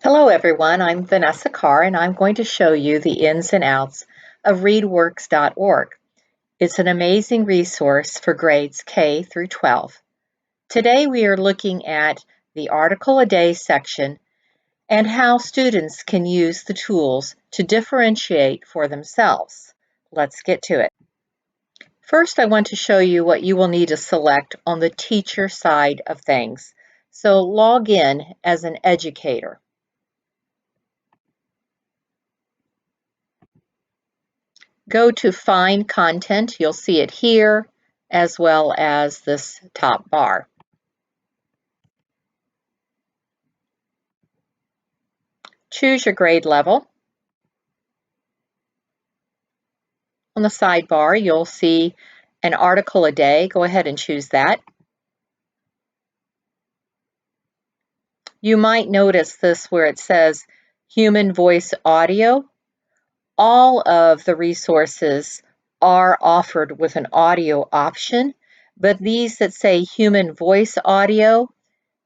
Hello everyone, I'm Vanessa Carr and I'm going to show you the ins and outs of ReadWorks.org. It's an amazing resource for grades K through 12. Today we are looking at the Article a Day section and how students can use the tools to differentiate for themselves. Let's get to it. First, I want to show you what you will need to select on the teacher side of things. So log in as an educator. Go to Find Content. You'll see it here as well as this top bar. Choose your grade level. On the sidebar, you'll see an article a day. Go ahead and choose that. You might notice this where it says Human Voice Audio. All of the resources are offered with an audio option, but these that say Human Voice Audio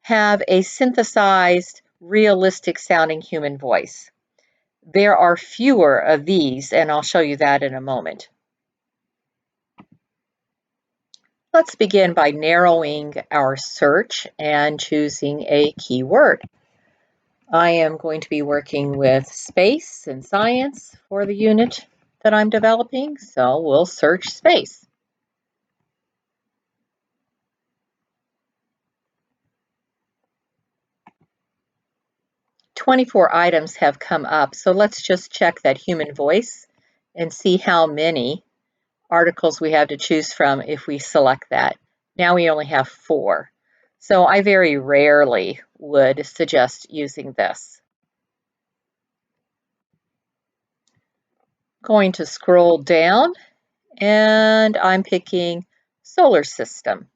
have a synthesized, realistic sounding human voice. There are fewer of these, and I'll show you that in a moment. Let's begin by narrowing our search and choosing a keyword. I am going to be working with space and science for the unit that I'm developing, so we'll search space. "24 items have come up, so let's just check that human voice and see how many articles we have to choose from if we select that. Now we only have 4. So I very rarely would suggest using this. Going to scroll down and I'm picking solar system.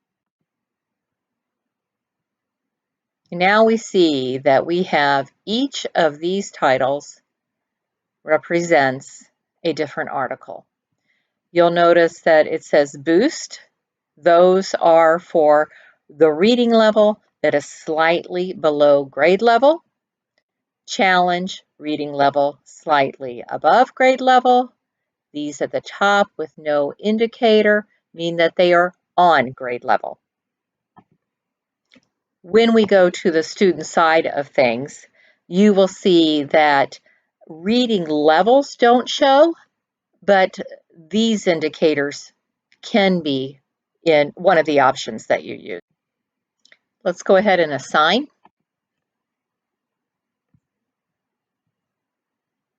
Now we see that we have each of these titles represents a different article. You'll notice that it says boost. Those are for the reading level that is slightly below grade level. Challenge, reading level slightly above grade level. These at the top with no indicator mean that they are on grade level. When we go to the student side of things, you will see that reading levels don't show, but these indicators can be in one of the options that you use. Let's go ahead and assign.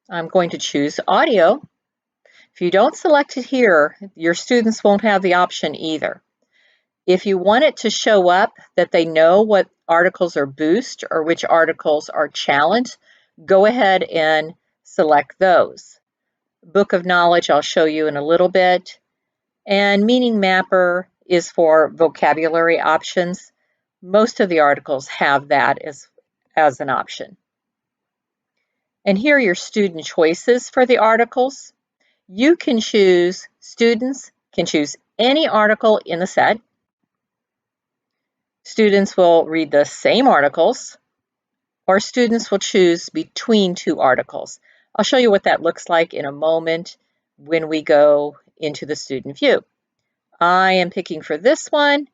I'm going to choose audio. If you don't select it here, your students won't have the option either. If you want it to show up that they know what articles are boost or which articles are challenge, go ahead and select those. Book of Knowledge I'll show you in a little bit. And Meaning Mapper is for vocabulary options. Most of the articles have that as an option. And here are your student choices for the articles. You can choose, students can choose any article in the set. Students will read the same articles, or students will choose between 2 articles. I'll show you what that looks like in a moment when we go into the student view. I am picking for this one.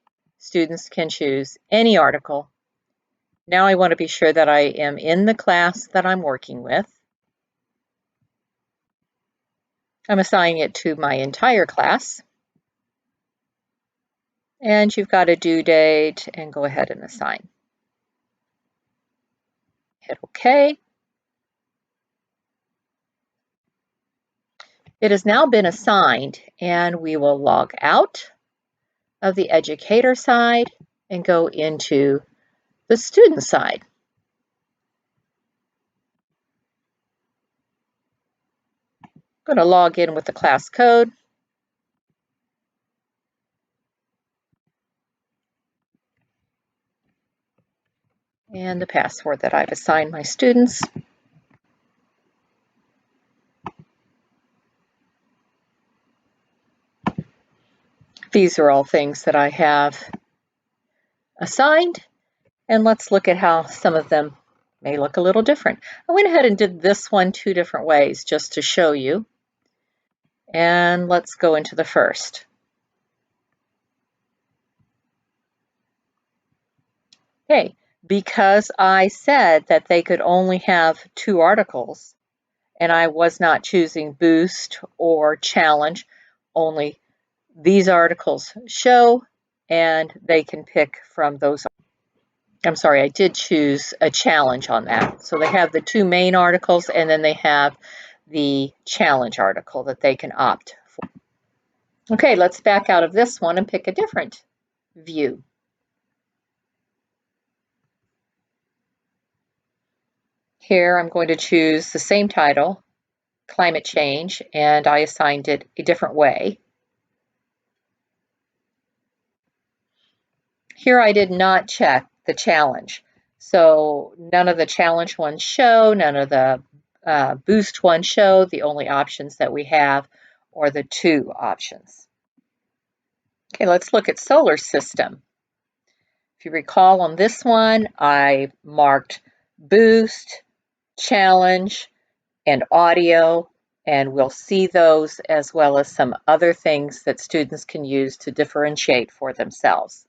Students can choose any article. Now I want to be sure that I am in the class that I'm working with. I'm assigning it to my entire class. And you've got a due date and go ahead and assign. Hit OK. It has now been assigned and we will log out of the educator side and go into the student side. I'm going to log in with the class code. And the password that I've assigned my students. These are all things that I have assigned, and let's look at how some of them May look a little different. I went ahead and did this one 2 different ways just to show you. And let's go into the first. Okay, because I said that they could only have 2 articles, and I was not choosing boost or challenge, only these articles show, and they can pick from those. I'm sorry, I did choose a challenge on that. So they have the 2 main articles, and then they have the challenge article that they can opt for. Okay, let's back out of this one and pick a different view. Here I'm going to choose the same title, Climate Change, and I assigned it a different way. Here I did not check the challenge. So none of the challenge ones show, none of the boost ones show. The only options that we have are the 2 options. Okay, let's look at solar system. If you recall on this one, I marked boost, challenge, and audio, and we'll see those as well as some other things that students can use to differentiate for themselves.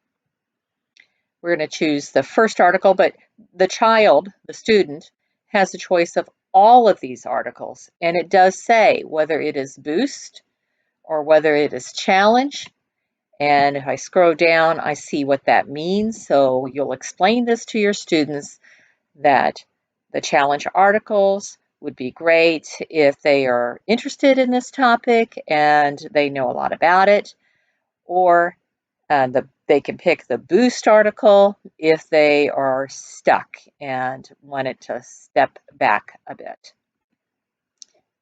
We're going to choose the first article, but the child, the student, has a choice of all of these articles, and it does say whether it is boost or whether it is challenge. And if I scroll down, I see what that means. So you'll explain this to your students that the challenge articles would be great if they are interested in this topic and they know a lot about it, or they can pick the boost article if they are stuck and want it to step back a bit.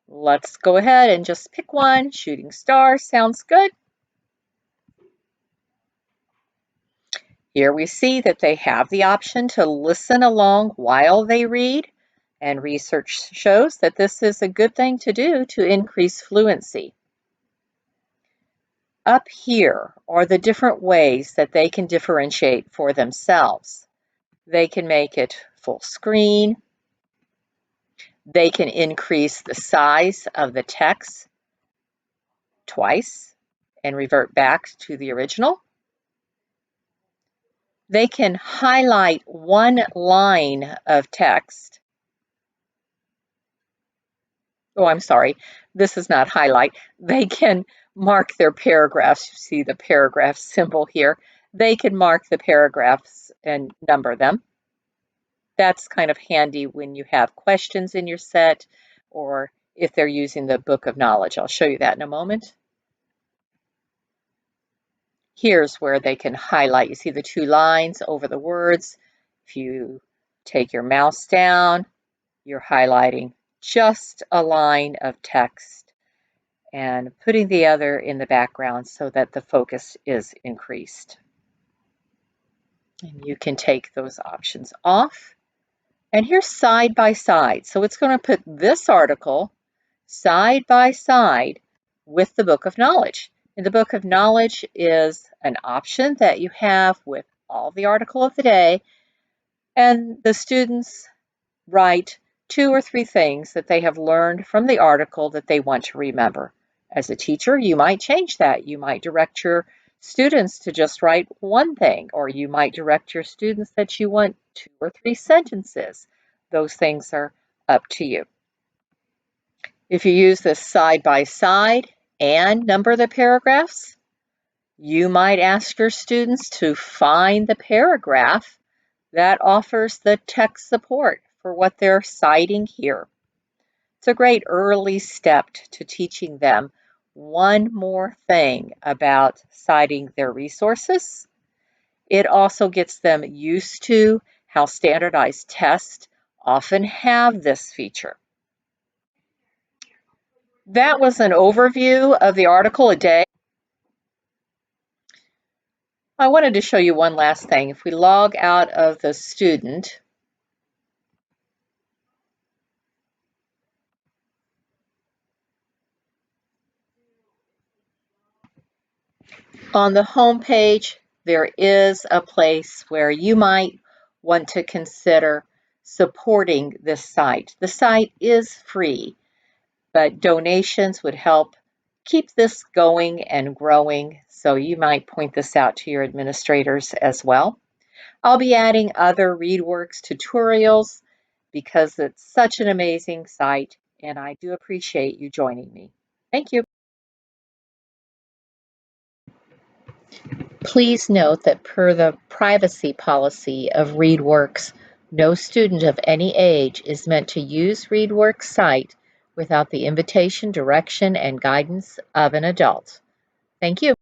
Let's go ahead and just pick one. Shooting star sounds good. Here we see that they have the option to listen along while they read, and research shows that this is a good thing to do to increase fluency. Up here are the different ways that they can differentiate for themselves. They can make it full screen. They can increase the size of the text twice and revert back to the original. They can highlight one line of text. Oh, I'm sorry, this is not highlight. They can mark their paragraphs. You see the paragraph symbol here. They can mark the paragraphs and number them. That's kind of handy when you have questions in your set or if they're using the book of knowledge. I'll show you that in a moment. Here's where they can highlight. You see the 2 lines over the words. If you take your mouse down, you're highlighting just a line of text and putting the other in the background so that the focus is increased. And you can take those options off. And here's side by side. So it's going to put this article side by side with the book of knowledge. And the book of knowledge is an option that you have with all the article of the day. And the students write 2 or 3 things that they have learned from the article that they want to remember. As a teacher, you might change that. You might direct your students to just write 1 thing, or you might direct your students that you want 2 or 3 sentences. Those things are up to you. If you use this side by side and number the paragraphs, you might ask your students to find the paragraph that offers the text support for what they're citing here. It's a great early step to teaching them one more thing about citing their resources. It also gets them used to how standardized tests often have this feature. That was an overview of the article a day. I wanted to show you one last thing. If we log out of the student, on the home page, there is a place where you might want to consider supporting this site. The site is free, but donations would help keep this going and growing, so you might point this out to your administrators as well. I'll be adding other ReadWorks tutorials because it's such an amazing site, and I do appreciate you joining me. Thank you. Please note that per the privacy policy of ReadWorks, no student of any age is meant to use ReadWorks site without the invitation, direction, and guidance of an adult. Thank you.